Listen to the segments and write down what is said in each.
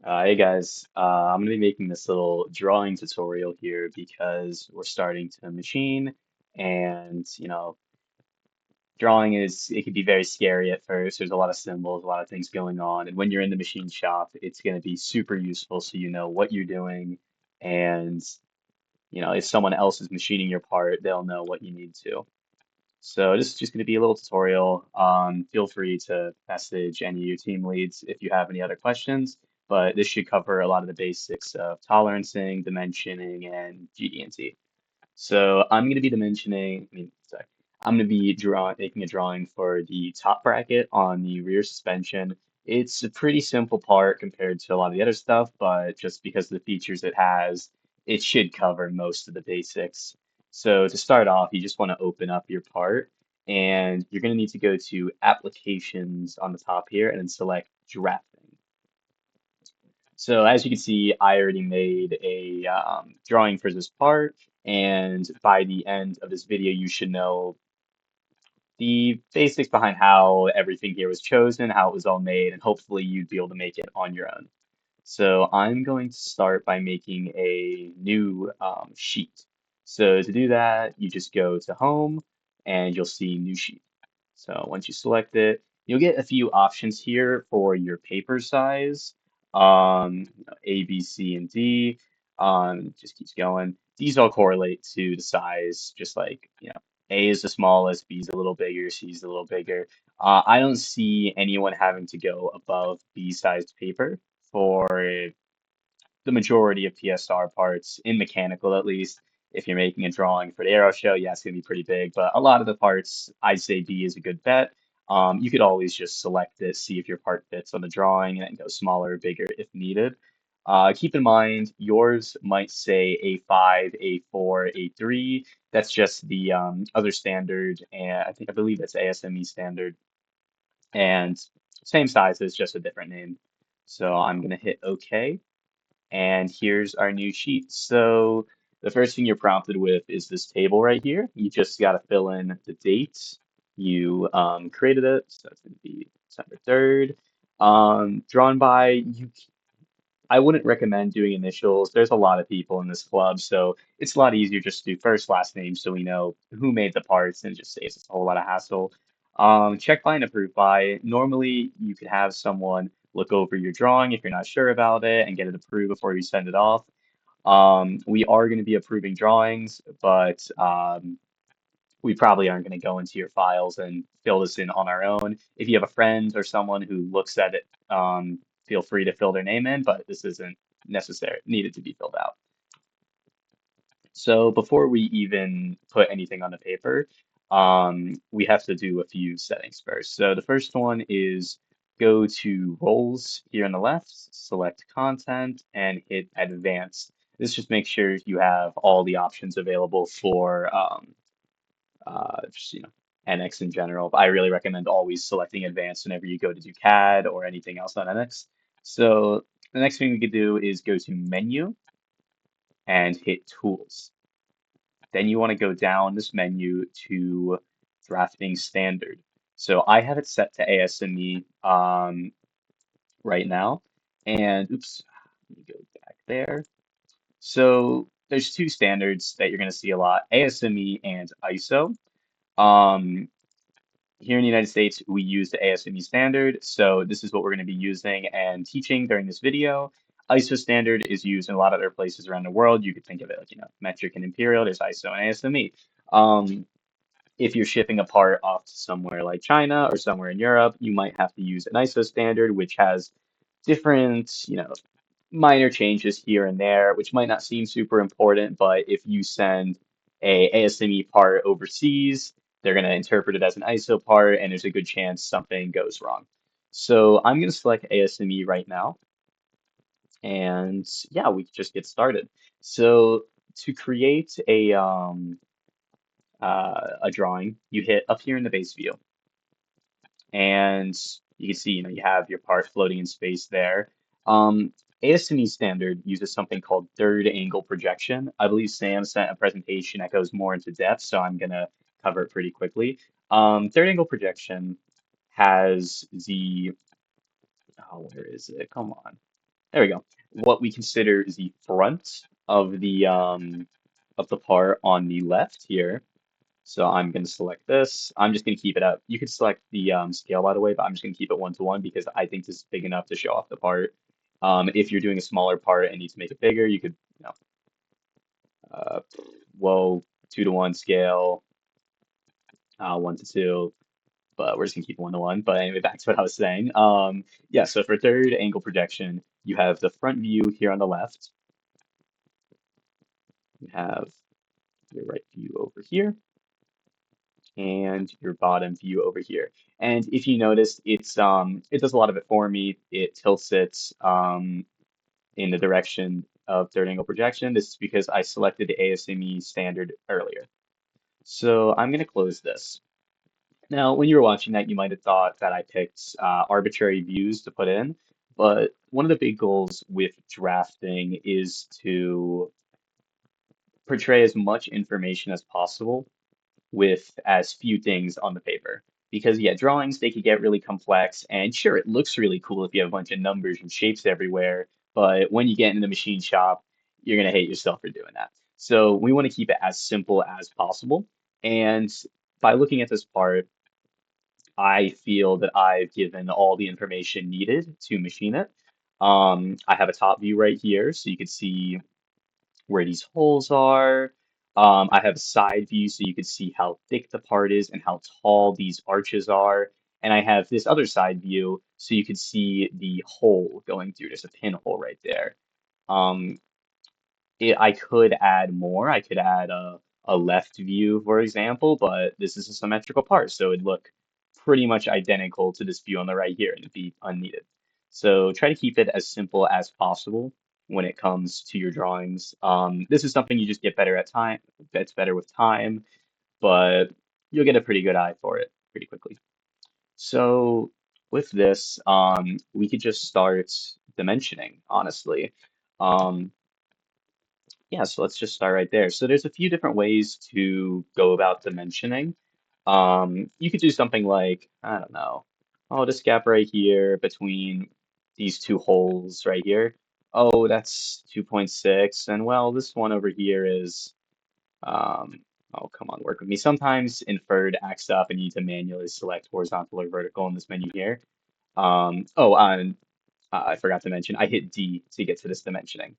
Hey guys, I'm going to be making this little drawing tutorial here because we're starting to machine and drawing it can be very scary at first. There's a lot of symbols, a lot of things going on, and when you're in the machine shop, it's going to be super useful so you know what you're doing, and if someone else is machining your part, they'll know what you need to. So this is just going to be a little tutorial. Feel free to message any of your team leads if you have any other questions, but this should cover a lot of the basics of tolerancing, dimensioning, and GD&T. So I'm going to be I'm going to be making a drawing for the top bracket on the rear suspension. It's a pretty simple part compared to a lot of the other stuff, but just because of the features it has, it should cover most of the basics. So to start off, you just want to open up your part, and you're going to need to go to Applications on the top here and then select Drafting. So as you can see, I already made a drawing for this part, and by the end of this video, you should know the basics behind how everything here was chosen, how it was all made, and hopefully you'd be able to make it on your own. So I'm going to start by making a new sheet. So to do that, you just go to Home, and you'll see New Sheet. So once you select it, you'll get a few options here for your paper size. A, B, C, and D. Just keeps going. These all correlate to the size, just like, A is the smallest, B is a little bigger, C is a little bigger. I don't see anyone having to go above B-sized paper for the majority of PSR parts, in mechanical at least. If you're making a drawing for the aero show, yeah, it's going to be pretty big, but a lot of the parts, I'd say B is a good bet. You could always just select it, see if your part fits on the drawing, and then go smaller or bigger if needed. Keep in mind, yours might say A5, A4, A3. That's just the other standard, and I believe that's ASME standard, and same size as just a different name. So I'm going to hit OK. And here's our new sheet. So the first thing you're prompted with is this table right here. You just got to fill in the date you created it. So it's going to be December 3rd. Drawn by you. I wouldn't recommend doing initials. There's a lot of people in this club, so it's a lot easier just to do first, last name so we know who made the parts and it just saves us a whole lot of hassle. Check by and approve by. Normally, you could have someone look over your drawing if you're not sure about it and get it approved before you send it off. We are going to be approving drawings, but we probably aren't going to go into your files and fill this in on our own. If you have a friend or someone who looks at it, feel free to fill their name in, but this isn't necessary, needed to be filled out. So before we even put anything on the paper, we have to do a few settings first. So the first one is go to Roles here on the left, select Content, and hit Advanced. This just makes sure you have all the options available for just NX in general. But I really recommend always selecting advanced whenever you go to do CAD or anything else on NX. So the next thing we could do is go to Menu and hit Tools. Then you want to go down this menu to Drafting Standard. So I have it set to ASME right now. And oops, let me go back there. So there's two standards that you're going to see a lot, ASME and ISO. Um, Here in the United States, we use the ASME standard, so this is what we're going to be using and teaching during this video. ISO standard is used in a lot of other places around the world. You could think of it like, metric and imperial, there's ISO and ASME. If you're shipping a part off to somewhere like China or somewhere in Europe, you might have to use an ISO standard, which has different, minor changes here and there, which might not seem super important, but if you send a ASME part overseas, they're going to interpret it as an ISO part, and there's a good chance something goes wrong. So I'm going to select ASME right now, and yeah, we can just get started. So to create a drawing, you hit up here in the base view, and you can see, you have your part floating in space there. ASME standard uses something called third angle projection. I believe Sam sent a presentation that goes more into depth, so I'm gonna cover it pretty quickly. Third angle projection has the, oh, where is it? Come on. There we go. What we consider is the front of the part on the left here. So I'm going to select this. I'm just going to keep it up. You could select the scale, by the way, but I'm just going to keep it 1 to 1 because I think this is big enough to show off the part. If you're doing a smaller part and need to make it bigger, you could, uh, well, 2 to 1 scale, 1 to 2, but we're just gonna keep it 1 to 1. But anyway, back to what I was saying. Yeah, so for third angle projection, you have the front view here on the left. You have your right view over here and your bottom view over here. And if you notice, it does a lot of it for me. It tilts it in the direction of third angle projection. This is because I selected the ASME standard earlier. So I'm going to close this. Now, when you were watching that, you might have thought that I picked arbitrary views to put in, but one of the big goals with drafting is to portray as much information as possible with as few things on the paper. Because yeah, drawings, they could get really complex, and sure, it looks really cool if you have a bunch of numbers and shapes everywhere, but when you get in the machine shop, you're gonna hate yourself for doing that. So we want to keep it as simple as possible. And by looking at this part, I feel that I've given all the information needed to machine it. I have a top view right here, so you can see where these holes are. I have a side view so you can see how thick the part is and how tall these arches are. And I have this other side view so you can see the hole going through. There's a pinhole right there. Um, I could add more. I could add a left view, for example, but this is a symmetrical part, so it'd look pretty much identical to this view on the right here and it'd be unneeded. So try to keep it as simple as possible when it comes to your drawings. This is something you just get better at time, gets better with time, but you'll get a pretty good eye for it pretty quickly. So with this, we could just start dimensioning, honestly. Um, yeah, so let's just start right there. So there's a few different ways to go about dimensioning. You could do something like, I don't know, oh, this gap right here between these two holes right here. Oh, that's 2.6. And well, this one over here is, oh, come on, work with me. Sometimes inferred acts up and you need to manually select horizontal or vertical in this menu here. And I forgot to mention, I hit D to get to this dimensioning.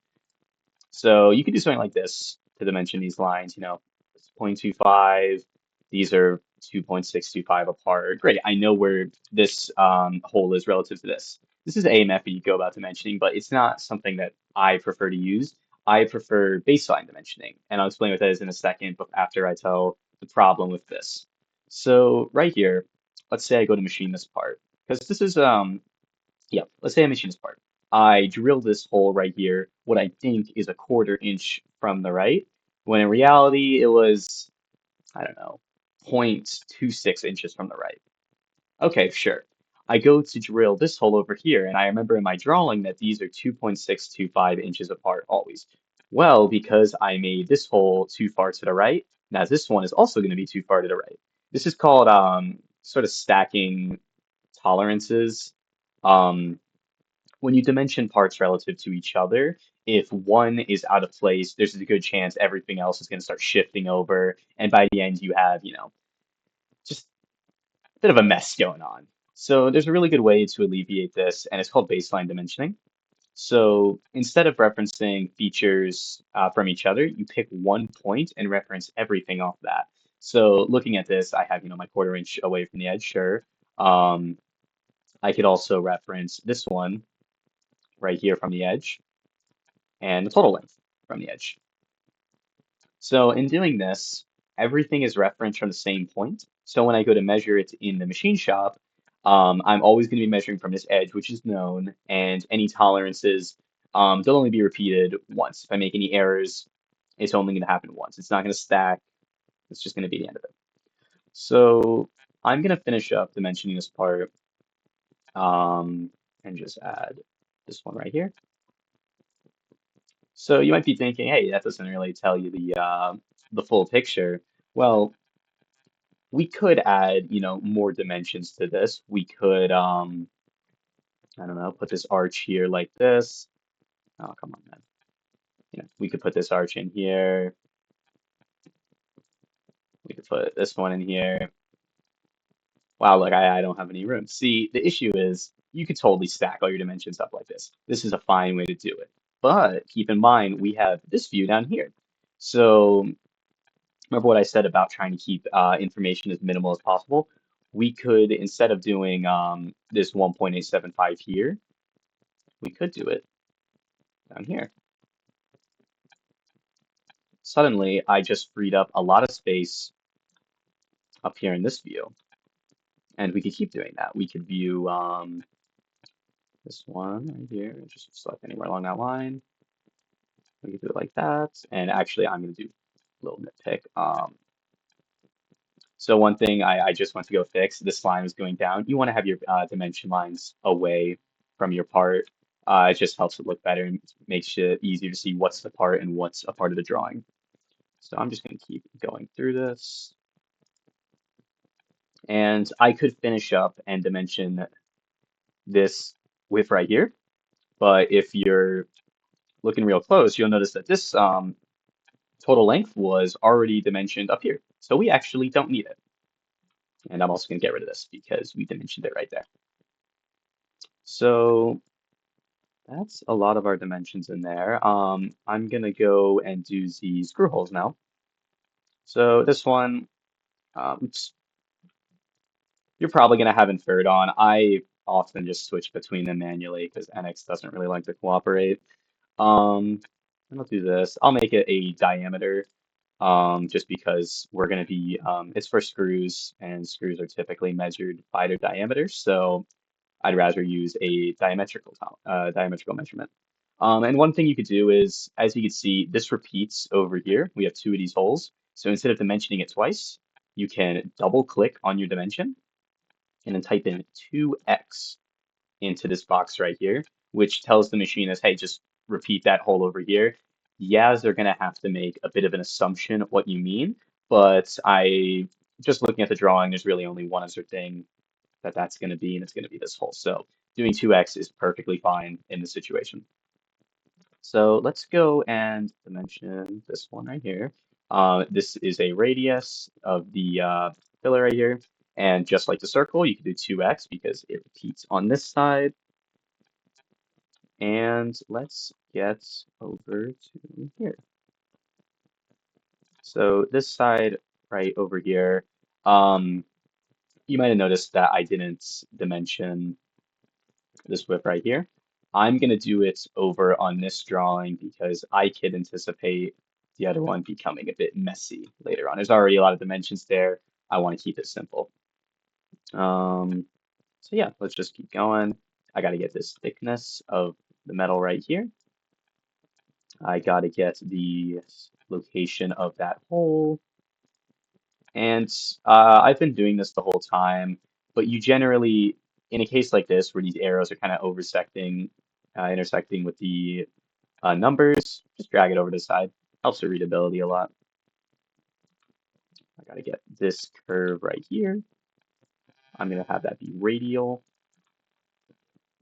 So you could do something like this to dimension these lines, it's 0.25, these are 2.625 apart. Great, I know where this hole is relative to this. This is a method you go about dimensioning, but it's not something that I prefer to use. I prefer baseline dimensioning, and I'll explain what that is in a second, but after I tell the problem with this. So right here, let's say I go to machine this part, because this is yeah, let's say I machine this part. I drill this hole right here, what I think is a 1/4 inch from the right, when in reality it was, I don't know, 0.26 inches from the right. Okay, sure. I go to drill this hole over here, and I remember in my drawing that these are 2.625 inches apart always. Well, because I made this hole too far to the right, now this one is also going to be too far to the right. This is called sort of stacking tolerances. Um, when you dimension parts relative to each other, if one is out of place, there's a good chance everything else is going to start shifting over. And by the end, you have, just a bit of a mess going on. So there's a really good way to alleviate this, and it's called baseline dimensioning. So instead of referencing features from each other, you pick one point and reference everything off that. So looking at this, I have, my 1/4 inch away from the edge, sure. Um, I could also reference this one right here from the edge and the total length from the edge. So in doing this, everything is referenced from the same point. So when I go to measure it in the machine shop, I'm always going to be measuring from this edge, which is known, and any tolerances, they'll only be repeated once. If I make any errors, it's only going to happen once. It's not going to stack. It's just going to be the end of it. So I'm going to finish up dimensioning this part and just add this one right here. So you might be thinking, hey, that doesn't really tell you the full picture. Well, we could add, more dimensions to this. We could, I don't know, put this arch here like this. Oh, come on, man. We could put this arch in here. We could put this one in here. Wow, look, I don't have any room. See, the issue is you could totally stack all your dimensions up like this. This is a fine way to do it. But keep in mind, we have this view down here. So remember what I said about trying to keep information as minimal as possible? We could, instead of doing this 1.875 here, we could do it down here. Suddenly, I just freed up a lot of space up here in this view. And we could keep doing that. We could view this one right here, just select anywhere along that line. We could do it like that. And actually, I'm going to do a little nitpick. So one thing I just want to go fix, this line is going down. You want to have your dimension lines away from your part. It just helps it look better and makes it easier to see what's the part and what's a part of the drawing. So I'm just going to keep going through this. And I could finish up and dimension this width right here. But if you're looking real close, you'll notice that this total length was already dimensioned up here. So we actually don't need it. And I'm also going to get rid of this because we dimensioned it right there. So that's a lot of our dimensions in there. I'm going to go and do the screw holes now. So this one, you're probably going to have inferred on. I often just switch between them manually because NX doesn't really like to cooperate. And I'll do this. I'll make it a diameter just because we're going to be, it's for screws, and screws are typically measured by their diameter. So I'd rather use a diametrical measurement. And one thing you could do is, as you can see, this repeats over here. We have two of these holes. So instead of dimensioning it twice, you can double click on your dimension and then type in 2x into this box right here, which tells the machinist, hey, just repeat that hole over here. Yes, they're going to have to make a bit of an assumption of what you mean, but just looking at the drawing, there's really only one other thing that's going to be, and it's going to be this hole. So doing 2x is perfectly fine in this situation. So let's go and dimension this one right here. This is a radius of the pillar right here. And just like the circle, you can do 2x because it repeats on this side. And let's get over to here. So this side right over here, you might have noticed that I didn't dimension this width right here. I'm going to do it over on this drawing because I could anticipate the other one becoming a bit messy later on. There's already a lot of dimensions there. I want to keep it simple. So yeah, let's just keep going. I got to get this thickness of the metal right here. I got to get the location of that hole. And I've been doing this the whole time, but you generally, in a case like this, where these arrows are kind of intersecting with the numbers, just drag it over to the side. Helps with readability a lot. I got to get this curve right here. I'm going to have that be radial.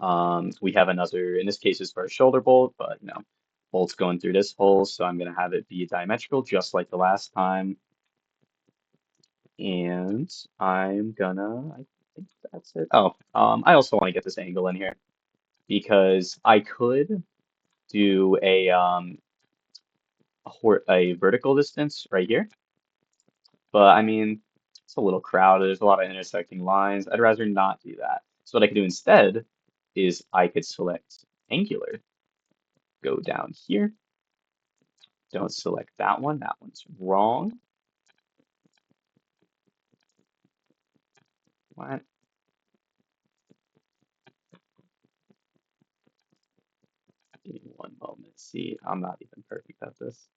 We have another, in this case, is for a shoulder bolt, but bolt's going through this hole, so I'm going to have it be diametrical, just like the last time. And I think that's it. Oh, I also want to get this angle in here because I could do a vertical distance right here, but I mean, it's a little crowded. There's a lot of intersecting lines. I'd rather not do that. So what I could do instead is I could select angular, go down here. Don't select that one. That one's wrong. What? Give me one moment. See, I'm not even perfect at this.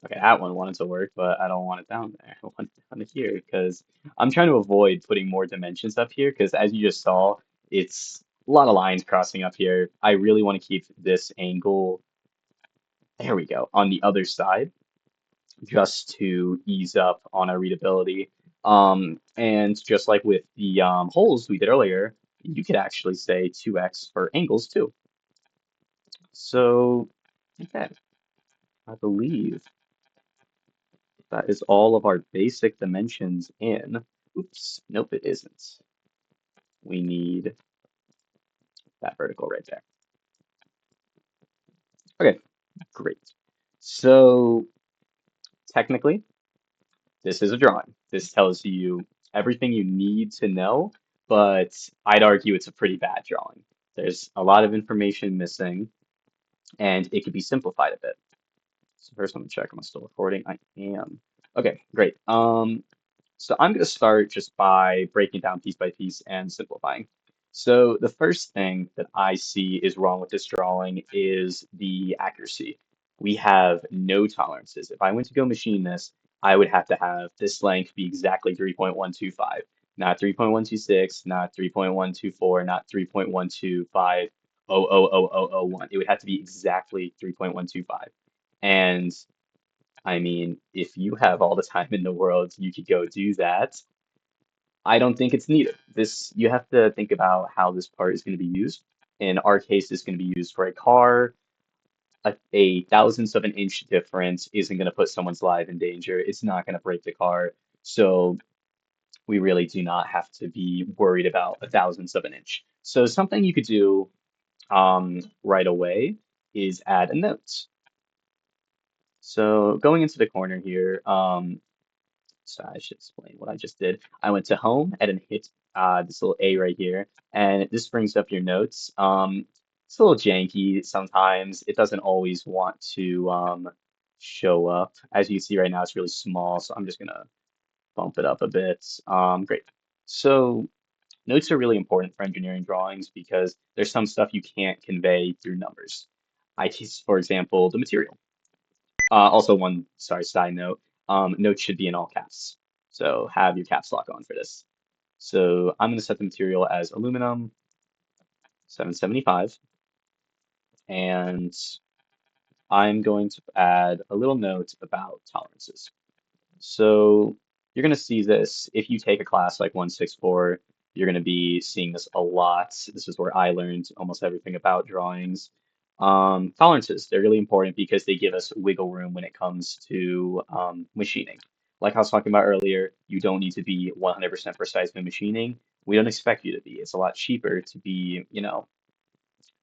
Okay, that one wanted to work, but I don't want it down there. I want it down here because I'm trying to avoid putting more dimensions up here because as you just saw, it's a lot of lines crossing up here. I really want to keep this angle, there we go, on the other side just to ease up on our readability. And just like with the holes we did earlier, You could actually say 2x for angles too. So, okay, I believe that is all of our basic dimensions in. Oops, nope, it isn't. We need that vertical right there. Okay, great. So technically, this is a drawing. This tells you everything you need to know, but I'd argue it's a pretty bad drawing. There's a lot of information missing, and it could be simplified a bit. So first, let me check. Am I still recording? I am. Okay, great. So I'm going to start just by breaking down piece by piece and simplifying. So the first thing that I see is wrong with this drawing is the accuracy. We have no tolerances. If I went to go machine this, I would have to have this length be exactly 3.125, not 3.126, not 3.124, not 3.125000001. It would have to be exactly 3.125. And I mean, if you have all the time in the world, you could go do that. I don't think it's needed. This, you have to think about how this part is going to be used. In our case, it's going to be used for a car. A thousandth of an inch difference isn't going to put someone's life in danger. It's not going to break the car. So we really do not have to be worried about a thousandth of an inch. So something you could do right away is add a note. So going into the corner here, so I should explain what I just did. I went to home and then hit this little A right here, and this brings up your notes. It's a little janky sometimes. It doesn't always want to show up. As you can see right now, it's really small, so I'm just gonna bump it up a bit. Great. So notes are really important for engineering drawings because there's some stuff you can't convey through numbers. For example, the material. Also, sorry, side note, notes should be in all caps. So have your caps lock on for this. So I'm going to set the material as aluminum 775, and I'm going to add a little note about tolerances. So you're going to see this if you take a class like 164, you're going to be seeing this a lot. This is where I learned almost everything about drawings. Tolerances, they're really important because they give us wiggle room when it comes to machining. Like I was talking about earlier, you don't need to be 100% precise when machining. We don't expect you to be. It's a lot cheaper to be,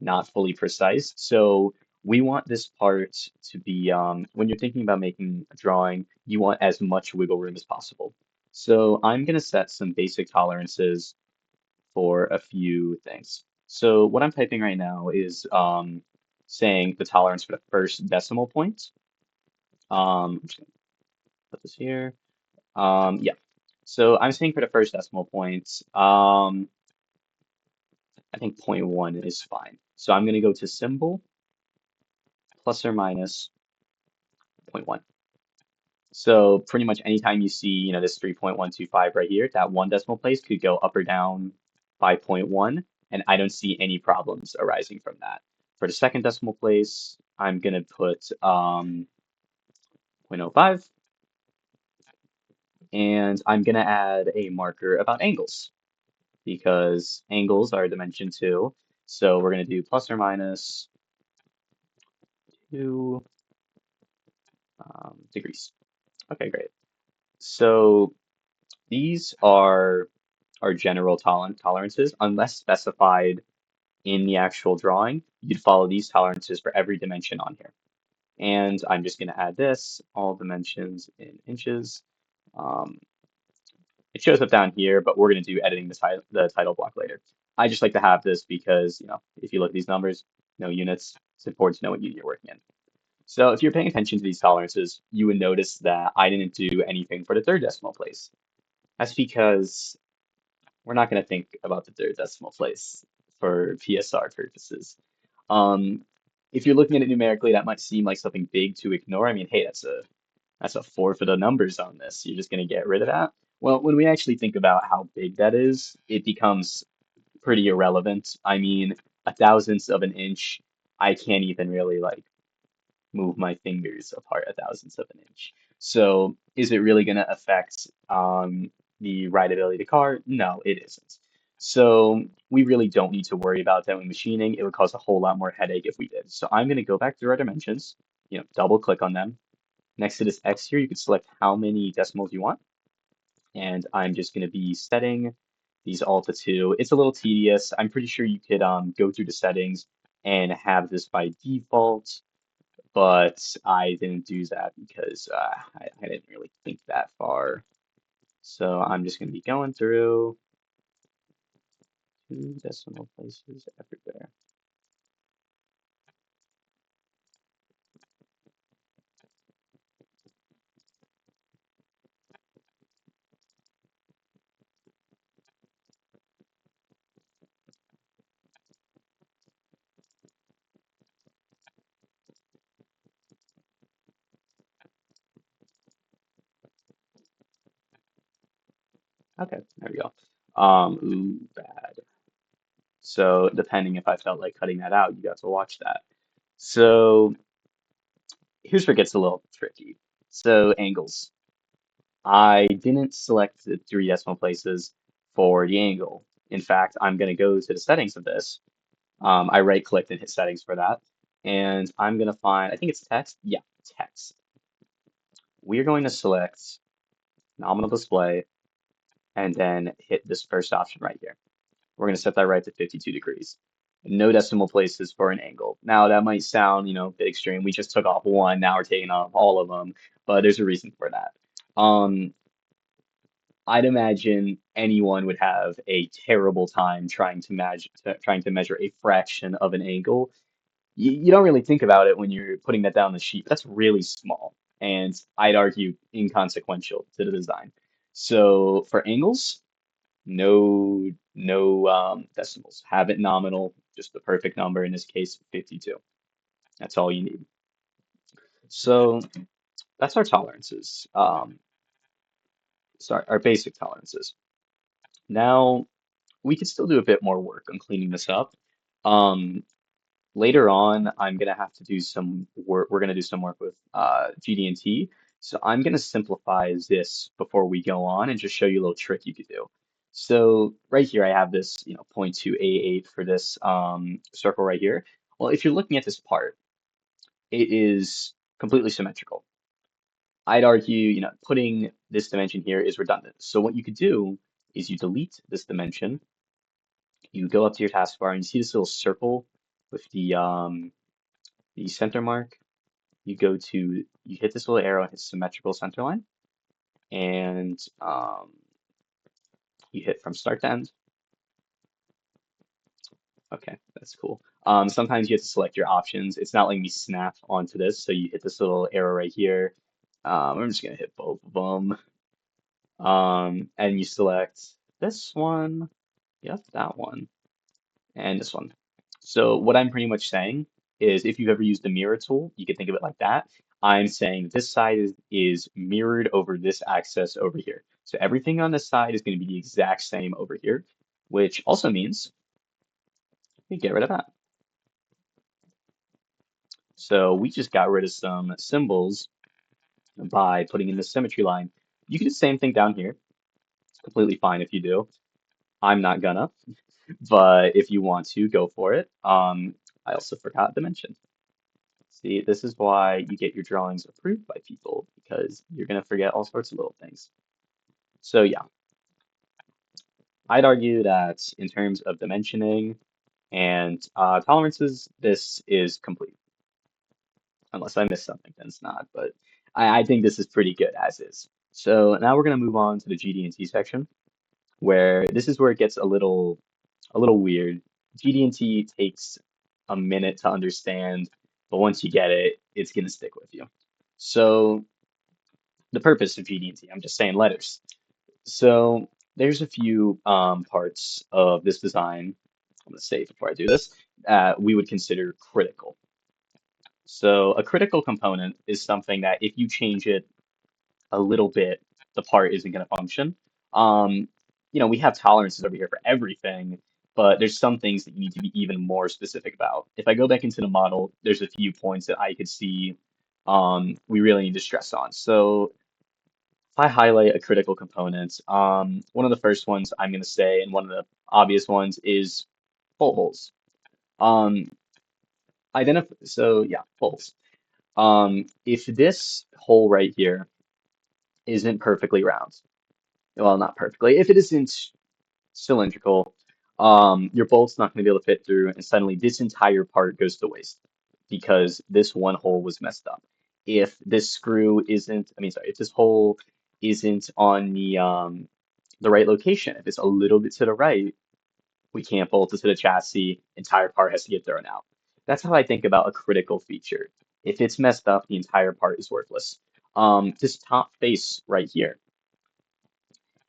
not fully precise. So we want this part to be, when you're thinking about making a drawing, you want as much wiggle room as possible. So I'm going to set some basic tolerances for a few things. So what I'm typing right now is saying the tolerance for the first decimal point. I'm just going to put this here. Yeah. So I'm saying for the first decimal point, I think point 0.1 is fine. So I'm going to go to symbol plus or minus point 0.1. So pretty much anytime you see, this 3.125 right here, that one decimal place could go up or down by point 0.1, and I don't see any problems arising from that. For the second decimal place, I'm gonna put 0.05, and I'm gonna add a marker about angles because angles are a dimension too. So we're gonna do plus or minus 2 degrees. Okay, great. So these are our general tolerances. Unless specified in the actual drawing, you'd follow these tolerances for every dimension on here. And I'm just going to add this, all dimensions in inches. Um, it shows up down here, but we're going to do editing the title block later. I just like to have this because, if you look at these numbers, no units, it's important to know what unit you're working in. So if you're paying attention to these tolerances, you would notice that I didn't do anything for the third decimal place. That's because we're not going to think about the third decimal place for PSR purposes. Um, if you're looking at it numerically, that might seem like something big to ignore. I mean, hey, that's a fourth of the numbers on this. You're just going to get rid of that. Well, when we actually think about how big that is, it becomes pretty irrelevant. I mean, a thousandth of an inch, I can't even really like move my fingers apart a thousandth of an inch. So is it really going to affect the rideability of the car? No, it isn't. So we really don't need to worry about that when machining. It would cause a whole lot more headache if we did. So I'm going to go back through our dimensions, double click on them. Next to this X here, you can select how many decimals you want. And I'm just going to be setting these all to 2. It's a little tedious. I'm pretty sure you could go through the settings and have this by default, but I didn't do that because I didn't really think that far. So I'm just going to be going through 2 decimal places everywhere. Okay, there we go. Ooh, bad. So depending if I felt like cutting that out, you got to watch that. So here's where it gets a little tricky. So angles. I didn't select the 3 decimal places for the angle. In fact, I'm going to go to the settings of this. I right clicked and hit settings for that. And I'm going to find, I think it's text. Yeah, text. We're going to select nominal display and then hit this first option right here. We're going to set that right to 52 degrees. No decimal places for an angle. Now that might sound, a bit extreme. We just took off one, now we're taking off all of them, but there's a reason for that. I'd imagine anyone would have a terrible time trying to measure a fraction of an angle. You don't really think about it when you're putting that down on the sheet, but that's really small, and I'd argue inconsequential to the design. So for angles, no decimals. Have it nominal, just the perfect number, in this case, 52. That's all you need. So that's our tolerances. Sorry, our basic tolerances. Now we could still do a bit more work on cleaning this up. Um, Later on, I'm gonna have to do some work. We're gonna do some work with GD&T. So I'm gonna simplify this before we go on and just show you a little trick you could do. So right here, I have this, 0.288 for this circle right here. Well, if you're looking at this part, it is completely symmetrical. I'd argue, putting this dimension here is redundant. So what you could do is you delete this dimension, you go up to your taskbar and you see this little circle with the center mark. You hit this little arrow and hit symmetrical center line, and you hit from start to end. Okay, that's cool. Sometimes you have to select your options. It's not letting me snap onto this, so you hit this little arrow right here. I'm just gonna hit both of them. And you select this one, yep, that one, and this one. So what I'm pretty much saying is if you've ever used the mirror tool, you can think of it like that. I'm saying this side is mirrored over this axis over here. So everything on this side is going to be the exact same over here, which also means we get rid of that. So we just got rid of some symbols by putting in the symmetry line. You can do the same thing down here. It's completely fine if you do. I'm not gonna, but if you want to, go for it. I also forgot to mention. See, this is why you get your drawings approved by people because you're going to forget all sorts of little things. So yeah, I'd argue that in terms of dimensioning and tolerances, this is complete. Unless I missed something, then it's not. But I think this is pretty good as is. So now we're going to move on to the GD&T section, where this is where it gets a little weird. GD&T takes a minute to understand, but once you get it, it's going to stick with you. So the purpose of GD&T. I'm just saying letters. So there's a few parts of this design, I'm going to say before I do this, we would consider critical. So a critical component is something that if you change it a little bit, the part isn't going to function. Um, we have tolerances over here for everything, but there's some things that you need to be even more specific about. If I go back into the model, there's a few points that I could see we really need to stress on. So if I highlight a critical component, one of the first ones I'm going to say, and one of the obvious ones is bolt holes. Um, so yeah, holes. If this hole right here isn't perfectly round, well, not perfectly, if it isn't cylindrical, your bolt's not going to be able to fit through, and suddenly this entire part goes to waste because this one hole was messed up. If this screw isn't, I mean, sorry, if this hole isn't on the right location, if it's a little bit to the right, we can't bolt it to the chassis, entire part has to get thrown out. That's how I think about a critical feature. If it's messed up, the entire part is worthless. This top face right here,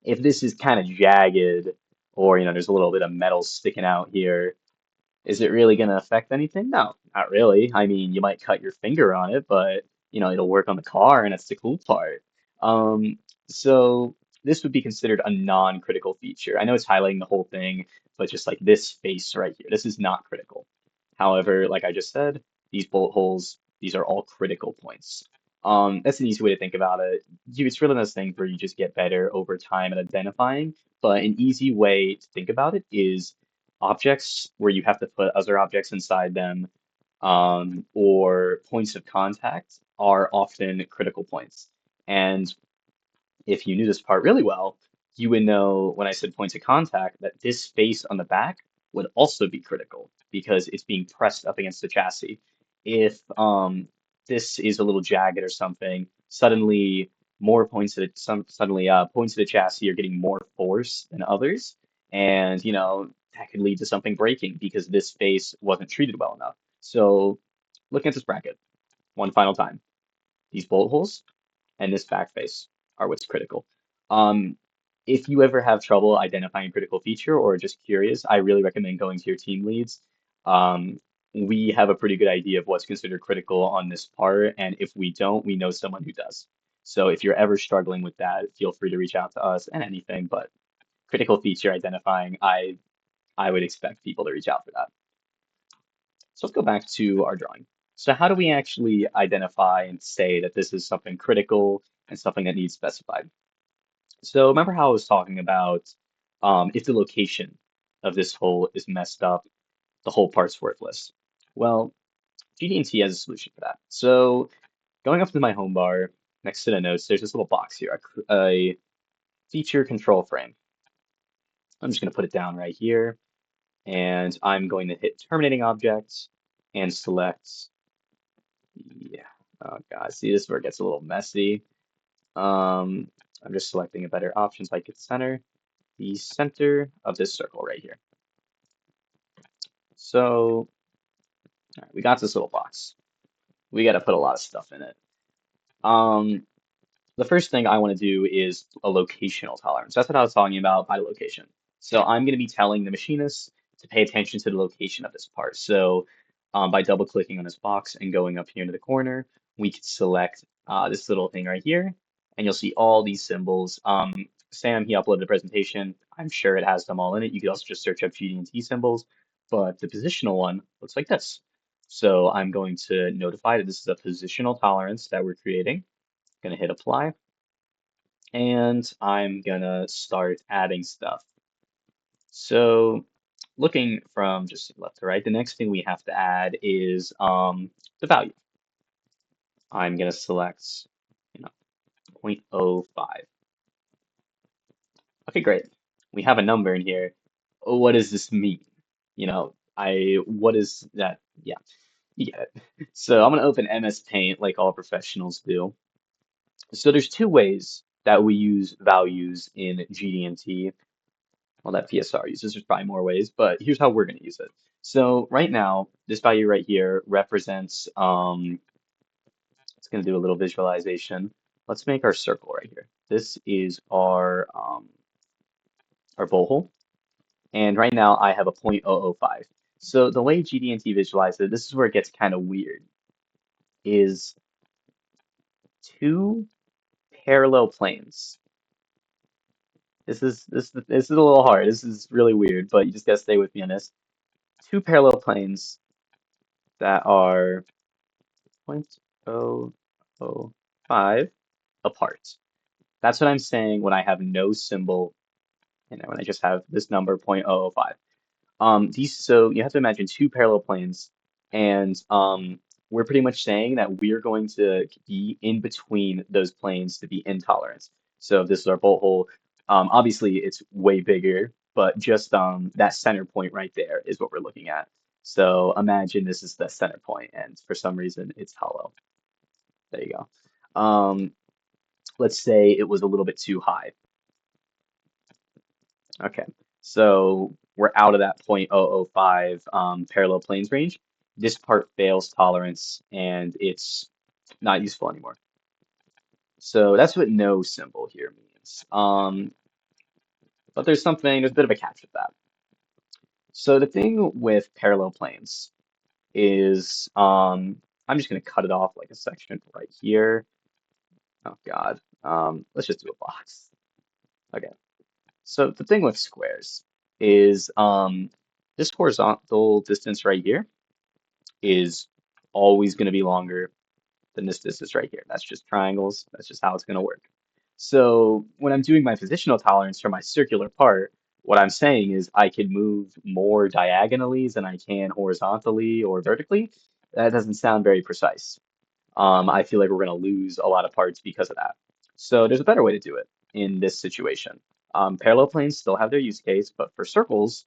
if this is kind of jagged or there's a little bit of metal sticking out here, is it really going to affect anything? No, not really. I mean, you might cut your finger on it, but it'll work on the car, and that's the cool part. Um, so this would be considered a non-critical feature. I know it's highlighting the whole thing, but just like this face right here, this is not critical. However, like I just said, these bolt holes, these are all critical points. That's an easy way to think about it. It's really one of those things where you just get better over time at identifying, but an easy way to think about it is objects where you have to put other objects inside them, or points of contact are often critical points. And if you knew this part really well, you would know when I said points of contact that this space on the back would also be critical because it's being pressed up against the chassis. If this is a little jagged or something, suddenly more points of suddenly points of the chassis are getting more force than others, and that could lead to something breaking because this space wasn't treated well enough. So looking at this bracket one final time, these bolt holes and this back face are what's critical. Um, if you ever have trouble identifying a critical feature or just curious, I really recommend going to your team leads. Um, we have a pretty good idea of what's considered critical on this part, and if we don't, we know someone who does. So if you're ever struggling with that, feel free to reach out to us and anything, but critical feature identifying, I would expect people to reach out for that. So let's go back to our drawing. So how do we actually identify and say that this is something critical and something that needs specified? So remember how I was talking about if the location of this hole is messed up, the whole part's worthless. Well, GD&T has a solution for that. So going up to my home bar, next to the notes, there's this little box here, a feature control frame. I'm just going to put it down right here, and I'm going to hit terminating objects and select. Yeah. Oh God. See, this is where it gets a little messy. Um, I'm just selecting a better option so I get the center of this circle right here. So, all right, we got this little box. We got to put a lot of stuff in it. Um, the first thing I want to do is a locational tolerance. That's what I was talking about by location. So I'm going to be telling the machinist to pay attention to the location of this part. So by double clicking on this box and going up here into the corner, we can select this little thing right here, and you'll see all these symbols. Sam, he uploaded a presentation. I'm sure it has them all in it. You could also just search up GD&T symbols, but the positional one looks like this. So I'm going to notify that this is a positional tolerance that we're creating. Gonna hit apply, and I'm gonna start adding stuff. So looking from just left to right, the next thing we have to add is the value. I'm gonna select, you know, 0.05. Okay, great. We have a number in here. What does this mean? What is that? Yeah, you get it. So I'm gonna open MS Paint like all professionals do. So there's two ways that we use values in GD&T. Well, that PSR uses, there's probably more ways, but here's how we're going to use it. So right now, this value right here represents, it's going to do a little visualization. Let's make our circle right here. This is our bowl hole. And right now I have a 0.005. So the way GD&T visualizes it, this is where it gets kind of weird, is two parallel planes. This is a little hard. This is really weird, but you just gotta stay with me on this. Two parallel planes that are 0.005 apart. That's what I'm saying when I have no symbol and when I just have this number 0.005. So you have to imagine two parallel planes, and we're pretty much saying that we're going to be in between those planes to be intolerant. So if this is our bolt hole, obviously it's way bigger, but just that center point right there is what we're looking at. So imagine this is the center point, and for some reason it's hollow. There you go. Let's say it was a little bit too high. Okay, so we're out of that 0.005 parallel planes range. This part fails tolerance and it's not useful anymore. So that's what no symbol here means. But there's a bit of a catch with that. So the thing with parallel planes is, I'm just going to cut it off like a section right here. Oh God. Let's just do a box. Okay. So the thing with squares is this horizontal distance right here is always going to be longer than this distance right here. That's just triangles. That's just how it's going to work. So when I'm doing my positional tolerance for my circular part, what I'm saying is I can move more diagonally than I can horizontally or vertically. That doesn't sound very precise. I feel like we're going to lose a lot of parts because of that. So there's a better way to do it in this situation. Parallel planes still have their use case, but for circles,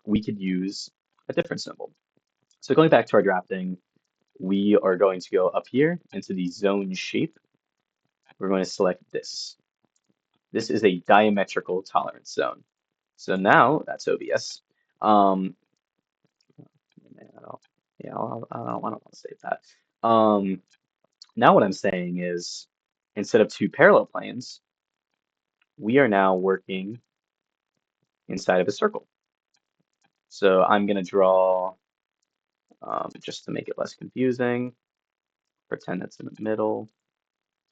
we could use a different symbol. So going back to our drafting, we are going to go up here into the zone shape. We're going to select this. This is a diametrical tolerance zone. So now that's obvious. Um, man, I don't want to save that. Now what I'm saying is, instead of two parallel planes, we are now working inside of a circle. So I'm going to draw, just to make it less confusing, pretend that's in the middle.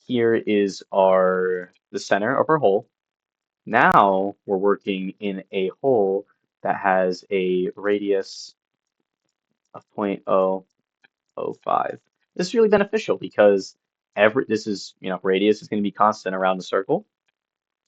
Here is the center of our hole. Now we're working in a hole that has a radius of 0.005. This is really beneficial because radius is going to be constant around the circle.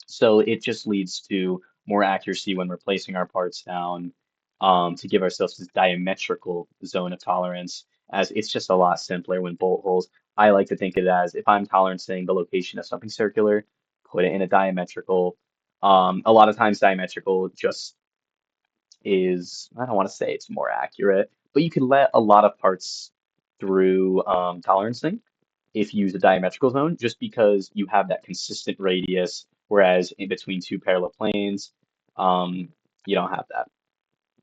So it just leads to more accuracy when we're placing our parts down, to give ourselves this diametrical zone of tolerance, as it's just a lot simpler when bolt holes. I like to think of it as if I'm tolerancing the location of something circular, put it in a diametrical. A lot of times diametrical just is, I don't want to say it's more accurate, but you can let a lot of parts through tolerancing if you use a diametrical zone, just because you have that consistent radius, whereas in between two parallel planes, um, you don't have that.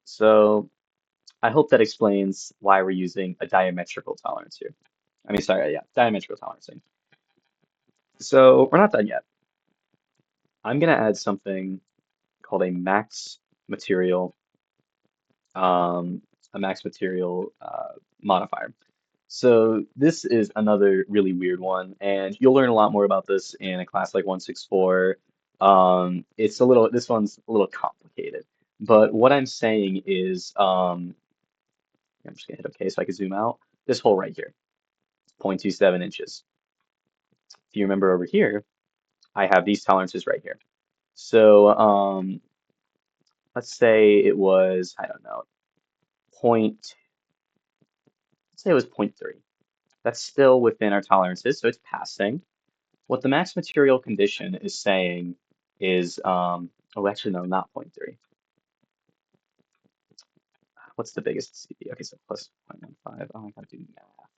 So I hope that explains why we're using a diametrical tolerance here. I mean, sorry, yeah, diametrical tolerancing. So we're not done yet. I'm gonna add something called um, a max material modifier. So this is another really weird one, and you'll learn a lot more about this in a class like 164. This one's a little complicated, but what I'm saying is, I'm just gonna hit OK so I can zoom out. This hole right here, 0.27 inches. If you remember over here, I have these tolerances right here. So let's say it was, I don't know, point, let's say it was zero point 0.3. That's still within our tolerances, so it's passing. What the max material condition is saying is, oh, actually, no, not zero point 0.3. What's the biggest CD? Okay, so plus 0.15. Oh, I gotta do math.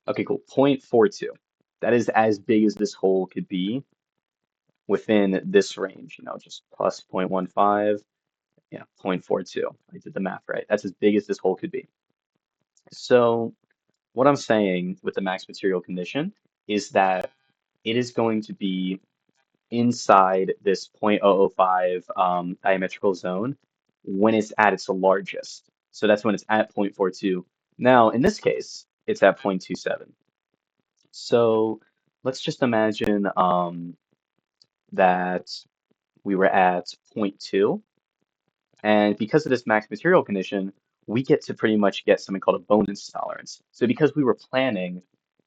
Okay, cool. 0.42. That is as big as this hole could be within this range, just plus 0.15, yeah, 0.42. I did the math right. That's as big as this hole could be. So what I'm saying with the max material condition is that it is going to be inside this 0.005 diametrical zone when it's at its largest. So that's when it's at 0.42. Now, in this case, it's at 0.27. So let's just imagine that we were at zero point 0.2. And because of this max material condition, we get to pretty much get something called a bonus tolerance. So because we were planning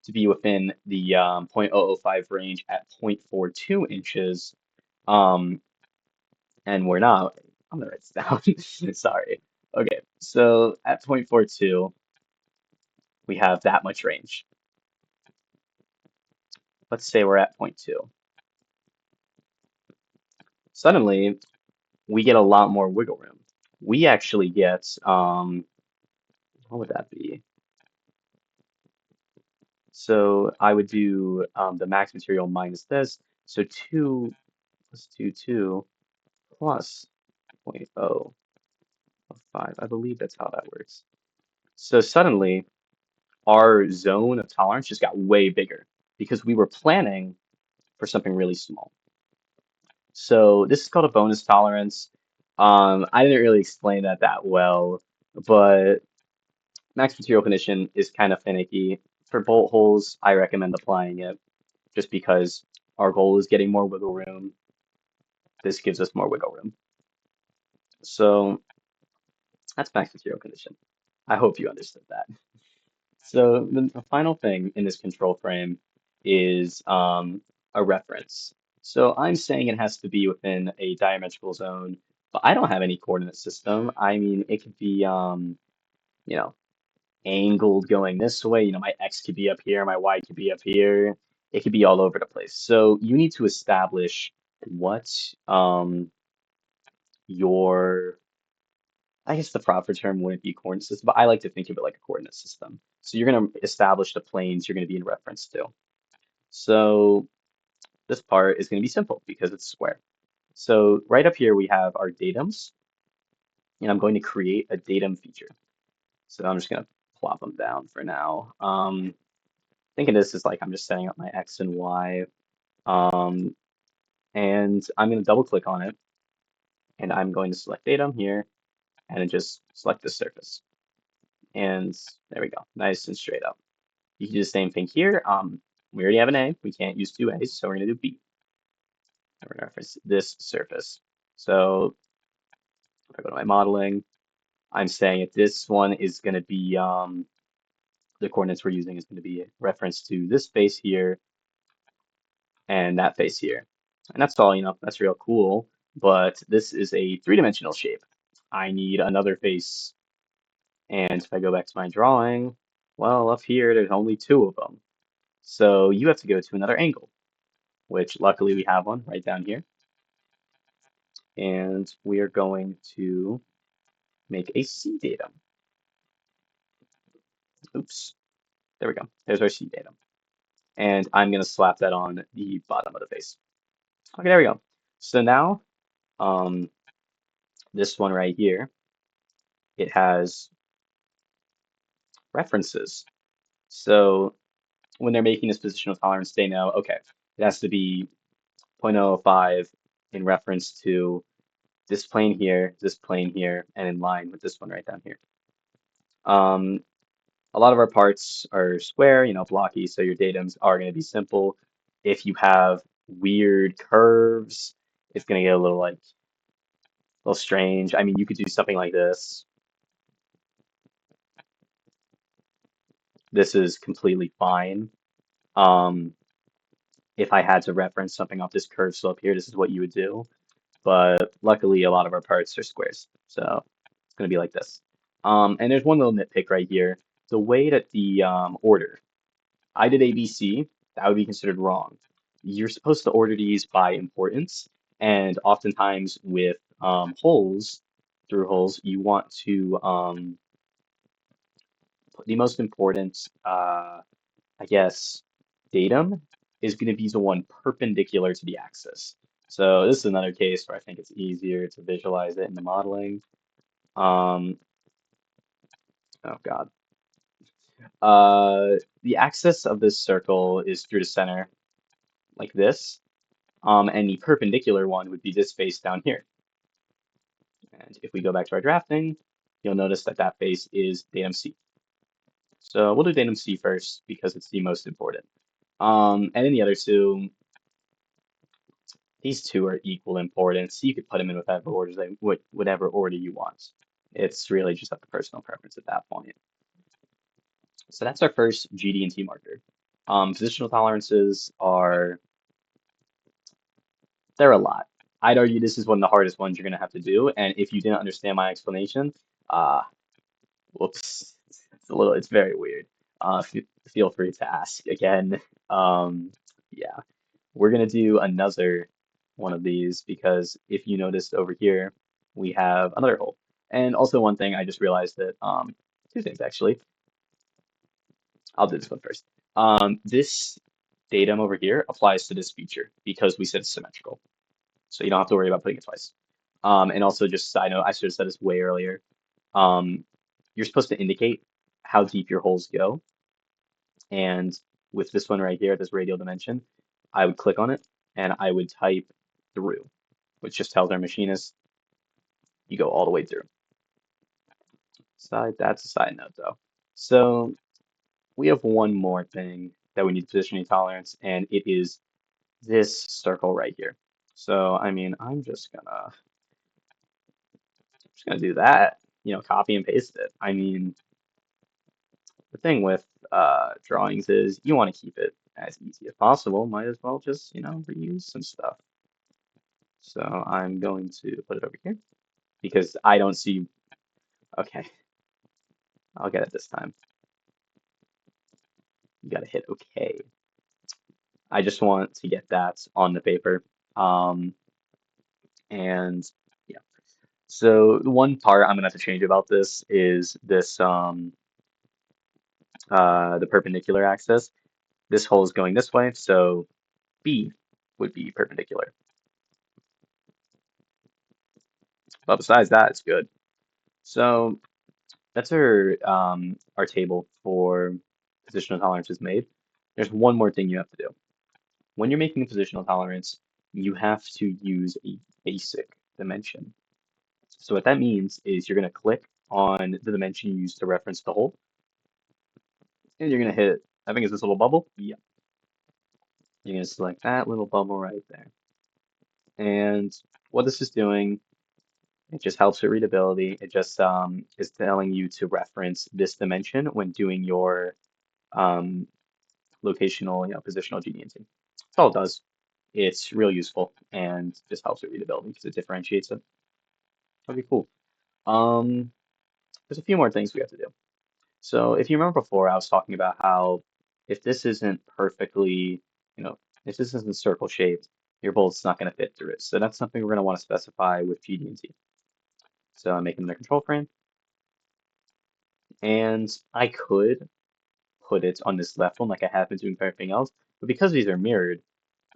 to be within the 0.005 range at 0.42 inches. Um, and we're not. I'm gonna write this down. Sorry. Okay, so at 0.42, we have that much range. Let's say we're at zero point 0.2. Suddenly, we get a lot more wiggle room. We actually get, what would that be? So I would do the max material minus this. So 2 plus 2 plus 0.005. I believe that's how that works. So suddenly, our zone of tolerance just got way bigger because we were planning for something really small. So this is called a bonus tolerance. I didn't really explain that well, but max material condition is kind of finicky. For bolt holes, I recommend applying it just because our goal is getting more wiggle room. This gives us more wiggle room. So that's max material condition. I hope you understood that. So the final thing in this control frame is a reference. So I'm saying it has to be within a diametrical zone, but I don't have any coordinate system. I mean, it could be, you know, angled going this way. You know, my X could be up here, my Y could be up here. It could be all over the place. So you need to establish what your, I guess the proper term wouldn't be coordinate system, but I like to think of it like a coordinate system. So you're going to establish the planes you're going to be in reference to. So this part is going to be simple because it's square. So right up here we have our datums, and I'm going to create a datum feature. So I'm just going to plop them down for now. Think of this as like I'm just setting up my X and Y. Um, and I'm going to double click on it, and I'm going to select datum here, and then just select the surface. And there we go, nice and straight up. You can do the same thing here. We already have an A. We can't use two A's, so we're going to do B. And we're going to reference this surface. So if I go to my modeling, I'm saying that this one is going to be, the coordinates we're using is going to be a reference to this face here and that face here. And that's all, that's real cool. But this is a three-dimensional shape. I need another face. And if I go back to my drawing, well, up here, there's only two of them. So you have to go to another angle, which luckily we have one right down here. And we are going to make a C datum. Oops, there we go. There's our C datum. And I'm going to slap that on the bottom of the face. Okay, there we go. So now, um, this one right here, it has references. So when they're making this positional tolerance, they know, okay, it has to be 0.005 in reference to this plane here, and in line with this one right down here. A lot of our parts are square, blocky, so your datums are going to be simple. If you have weird curves, it's going to get a little strange. I mean, you could do something like this. This is completely fine. If I had to reference something off this curved slope here, this is what you would do. But luckily, a lot of our parts are squares, so it's going to be like this. And there's one little nitpick right here. The way that the order, I did ABC, that would be considered wrong. You're supposed to order these by importance, and oftentimes with holes, through holes, you want to put the most important, I guess, datum is going to be the one perpendicular to the axis. So this is another case where I think it's easier to visualize it in the modeling. Oh God. The axis of this circle is through the center, like this. And the perpendicular one would be this face down here. And if we go back to our drafting, you'll notice that that face is datum C. So we'll do datum C first because it's the most important. And in the other two, these two are equal importance. You could put them in whatever order you want. It's really just up to personal preference at that point. So that's our first GD&T marker. Positional tolerances are, they're a lot. I'd argue this is one of the hardest ones you're going to have to do. And if you didn't understand my explanation, uh, whoops, it's very weird. Feel free to ask again. Um, yeah, we're going to do another one of these because if you noticed over here, we have another hole. And also one thing I just realized that, two things actually. I'll do this one first. This datum over here applies to this feature because we said it's symmetrical. So you don't have to worry about putting it twice. And also just side note, I should have said this way earlier. Um, you're supposed to indicate how deep your holes go. And with this one right here, this radial dimension, I would click on it and I would type through, which just tells our machinist you go all the way through. That's a side note though. So we have one more thing that we need positioning tolerance, and it is this circle right here. So I mean, I'm just gonna do that, copy and paste it. I mean, the thing with drawings is you want to keep it as easy as possible. Might as well just, reuse some stuff. So I'm going to put it over here because I don't see, okay, I'll get it this time. You gotta hit OK. I just want to get that on the paper. Um, and yeah, so the one part I'm gonna have to change about this is this, the perpendicular axis. This hole is going this way, so B would be perpendicular. But besides that, it's good. So that's our table for positional tolerances made. There's one more thing you have to do. When you're making a positional tolerance, you have to use a basic dimension. So what that means is you're going to click on the dimension you use to reference the hole, and you're going to hit, I think it's this little bubble. Yeah. You're going to select that little bubble right there. And what this is doing, it just helps with readability. It just is telling you to reference this dimension when doing your um, locational, positional GD&T. That's all it does. It's real useful and just helps with readability because it differentiates it. Okay, cool. Um, there's a few more things we have to do. So if you remember before, I was talking about how if this isn't perfectly, you know, if this isn't circle shaped, your bolt's not going to fit through it. So that's something we're going to want to specify with GD&T. So I'm making the control frame, and I could put it on this left one like I have been doing for everything else, but because these are mirrored,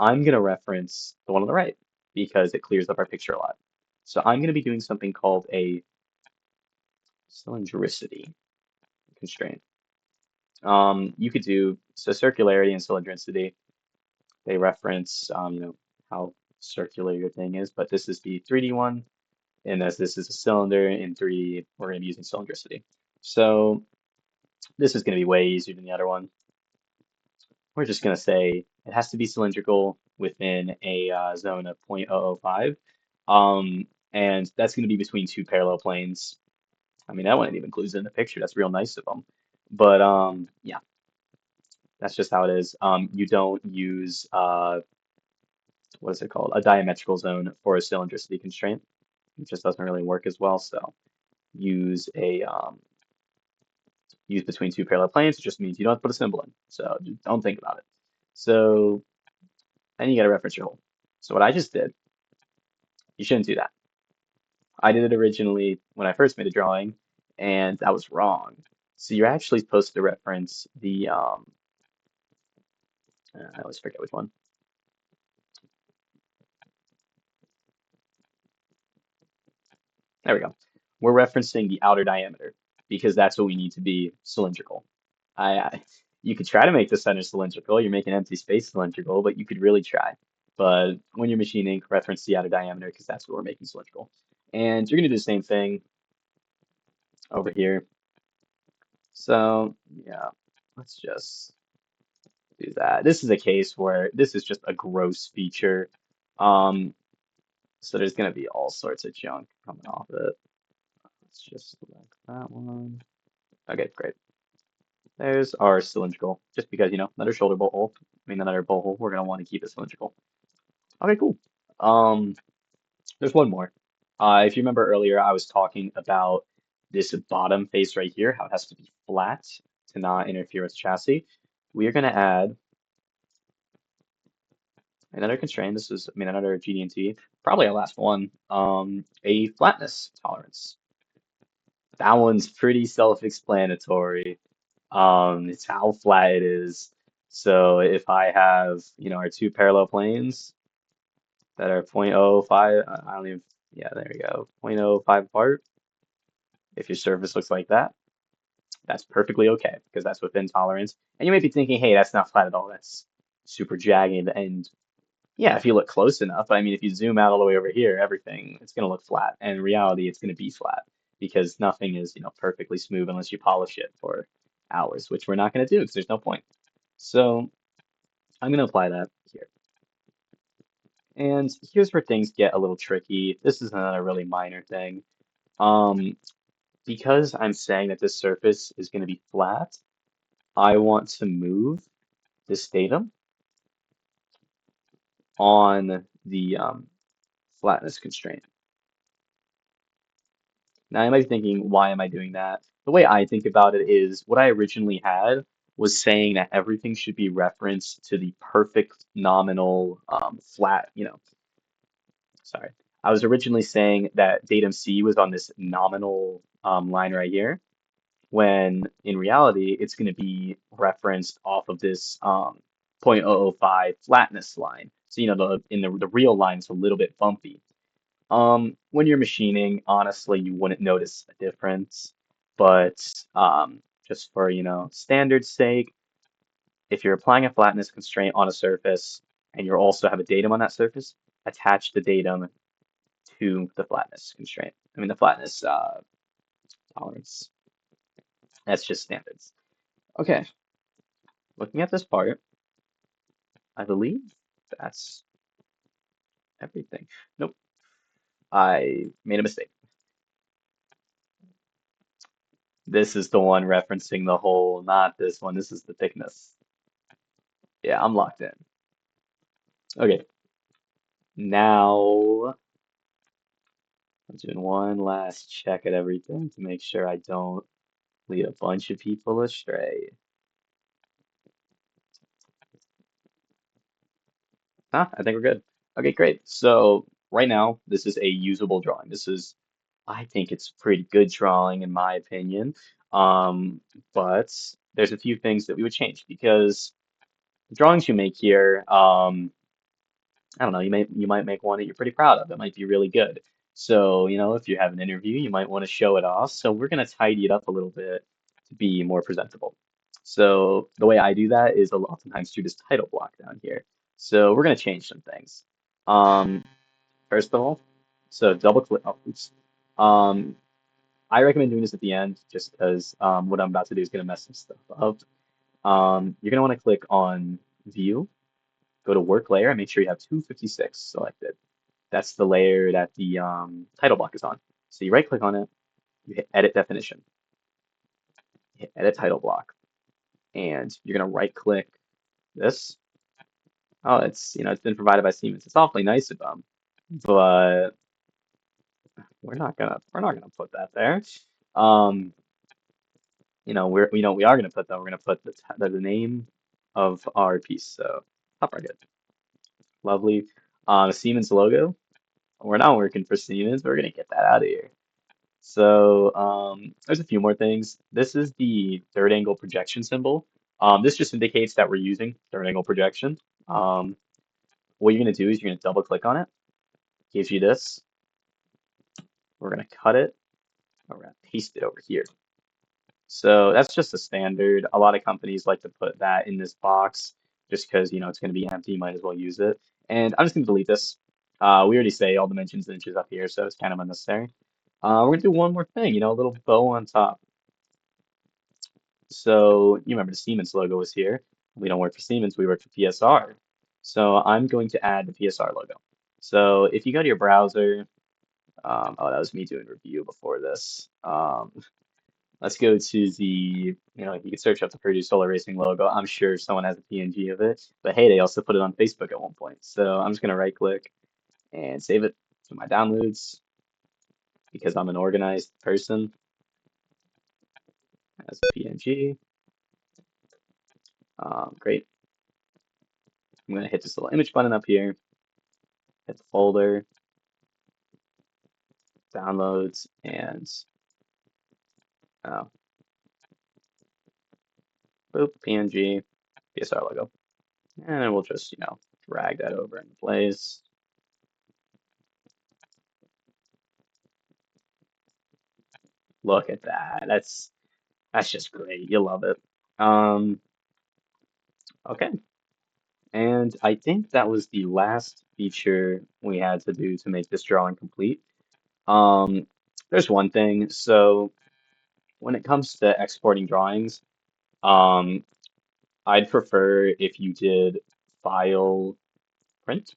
I'm going to reference the one on the right because it clears up our picture a lot. So I'm going to be doing something called a cylindricity constraint. You could do, so circularity and cylindricity, they reference, how circular your thing is, but this is the 3D one, and as this is a cylinder in 3D, we're going to be using cylindricity. So this is going to be way easier than the other one. We're just going to say it has to be cylindrical within a zone of 0.005. And that's going to be between two parallel planes. I mean, that one even includes it in the picture. That's real nice of them. But yeah, that's just how it is. You don't use, what is it called? A diametrical zone for a cylindricity constraint. It just doesn't really work as well. So use use between two parallel planes. It just means you don't have to put a symbol in. So don't think about it. So then you got to reference your hole. So what I just did, you shouldn't do that. I did it originally when I first made a drawing, and that was wrong. So you're actually supposed to reference the, I always forget which one. There we go. We're referencing the outer diameter because that's what we need to be cylindrical. You could try to make the center cylindrical. You're making empty space cylindrical, but you could really try. But when you're machining, reference the outer diameter because that's what we're making cylindrical. And you're going to do the same thing over here. So yeah, let's just do that. This is a case where this is just a gross feature. Um, so there's going to be all sorts of junk coming off it. Let's just select that one. Okay, great. There's our cylindrical. Just because, another shoulder bolt hole, another bolt hole, we're gonna want to keep it cylindrical. Okay, cool. Um, there's one more. If you remember earlier, I was talking about this bottom face right here, how it has to be flat to not interfere with the chassis. We are gonna add another constraint. This is, another GD&T, probably our last one. A flatness tolerance. That one's pretty self-explanatory. It's how flat it is. So if I have, our two parallel planes that are point oh 0.05, I don't even, yeah, there we go, 0.05 apart. If your surface looks like that, that's perfectly okay because that's within tolerance. And you may be thinking, hey, that's not flat at all. That's super jagged. And yeah, if you look close enough, but if you zoom out all the way over here, everything, it's going to look flat. And in reality, it's going to be flat because nothing is, perfectly smooth unless you polish it for hours, which we're not going to do because there's no point. So I'm going to apply that here. And here's where things get a little tricky. This is another really minor thing. Um, because I'm saying that this surface is going to be flat, I want to move this datum on the flatness constraint. Now, you might be thinking, why am I doing that? The way I think about it is what I originally had was saying that everything should be referenced to the perfect nominal flat, sorry. I was originally saying that datum C was on this nominal line right here, when in reality, it's going to be referenced off of this 0.005 flatness line. So, the real line is a little bit bumpy. When you're machining, honestly, you wouldn't notice a difference. But just for, standard's sake, if you're applying a flatness constraint on a surface and you also have a datum on that surface, attach the datum to the flatness constraint. The flatness tolerance. That's just standards. Okay, looking at this part, I believe that's everything. Nope, I made a mistake. This is the one referencing the hole, not this one. This is the thickness. Yeah, I'm locked in. Okay, now I'm doing one last check at everything to make sure I don't lead a bunch of people astray. I think we're good. Okay, great. So right now, this is a usable drawing. I think it's pretty good drawing in my opinion. Um, but there's a few things that we would change because the drawings you make here, I don't know, you might make one that you're pretty proud of. It might be really good. So, if you have an interview, you might want to show it off. So we're gonna tidy it up a little bit to be more presentable. So the way I do that is oftentimes through this title block down here. So we're gonna change some things. Um, First of all, so double click. Oh, oops. Um, I recommend doing this at the end just because what I'm about to do is gonna mess some stuff up. You're gonna want to click on View, go to Work Layer, and make sure you have 256 selected. That's the layer that the title block is on. So you right click on it, you hit Edit Definition, you hit Edit Title Block, and you're gonna right click this. Oh, it's been provided by Siemens. It's awfully nice of them, but we're not gonna put that there. Um, we are gonna put that. We're gonna put the name of our piece. So top right, good, lovely. Siemens logo. We're not working for Siemens. We're gonna get that out of here. So there's a few more things. This is the third angle projection symbol. This just indicates that we're using third angle projection. Um, what you're going to do is you're going to double click on it. Gives you this. We're going to cut it. We're going to paste it over here. So that's just a standard. A lot of companies like to put that in this box just because, it's going to be empty. You might as well use it. And I'm just going to delete this. We already say all dimensions and inches up here, so it's kind of unnecessary. We're going to do one more thing, a little bow on top. So you remember the Siemens logo was here. We don't work for Siemens, we work for PSR. So I'm going to add the PSR logo. So if you go to your browser, oh, that was me doing review before this. let's go to you can search up the Purdue Solar Racing logo. I'm sure someone has a PNG of it, but hey, they also put it on Facebook at one point. So I'm just gonna right click and save it to my downloads because I'm an organized person as a PNG. Great. I'm gonna hit this little image button up here, hit the folder, downloads, and oh, boop, PNG, PSR logo. And then we'll just, drag that over into place. Look at that. That's just great. You'll love it. Um, okay. And I think that was the last feature we had to do to make this drawing complete. Um, there's one thing. So when it comes to exporting drawings, um, I'd prefer if you did file print,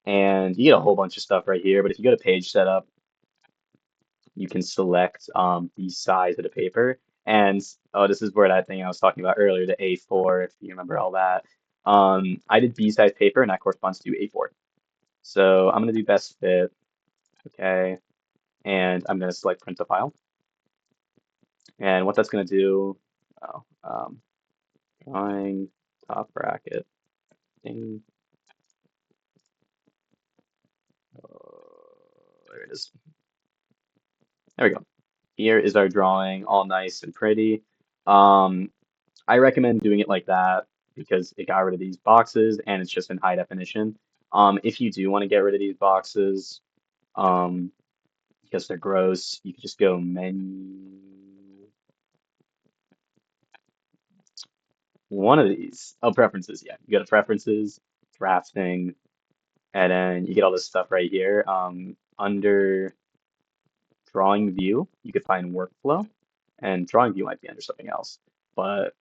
and you get a whole bunch of stuff right here. But if you go to page setup, you can select the size of the paper. And oh, this is where that thing I was talking about earlier, the A4, if you remember all that. I did B size paper, and that corresponds to A4. So I'm going to do best fit, okay, and I'm going to select print to file. And what that's going to do, oh, drawing top bracket thing. There it is. There we go. Here is our drawing, all nice and pretty. Um, I recommend doing it like that because it got rid of these boxes and it's just in high definition. If you do want to get rid of these boxes, um, because they're gross, you can just go menu, one of these. Oh, preferences, yeah. You go to preferences, drafting, and then you get all this stuff right here. Under drawing view, you could find workflow, and drawing view might be under something else. But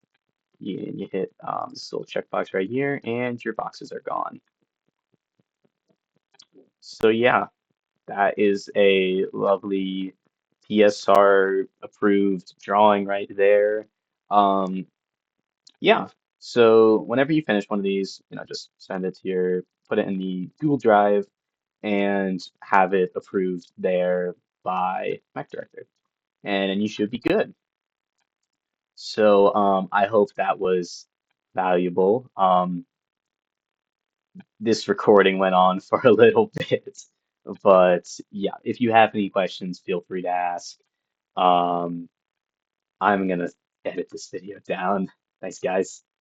you hit this little checkbox right here, and your boxes are gone. So yeah, that is a lovely PSR approved drawing right there. Um, yeah, so whenever you finish one of these, just send it to put it in the Google Drive and have it approved there by Mac Director. And then you should be good. So I hope that was valuable. This recording went on for a little bit, but yeah, if you have any questions, feel free to ask. Um, I'm gonna edit this video down. Thanks, guys.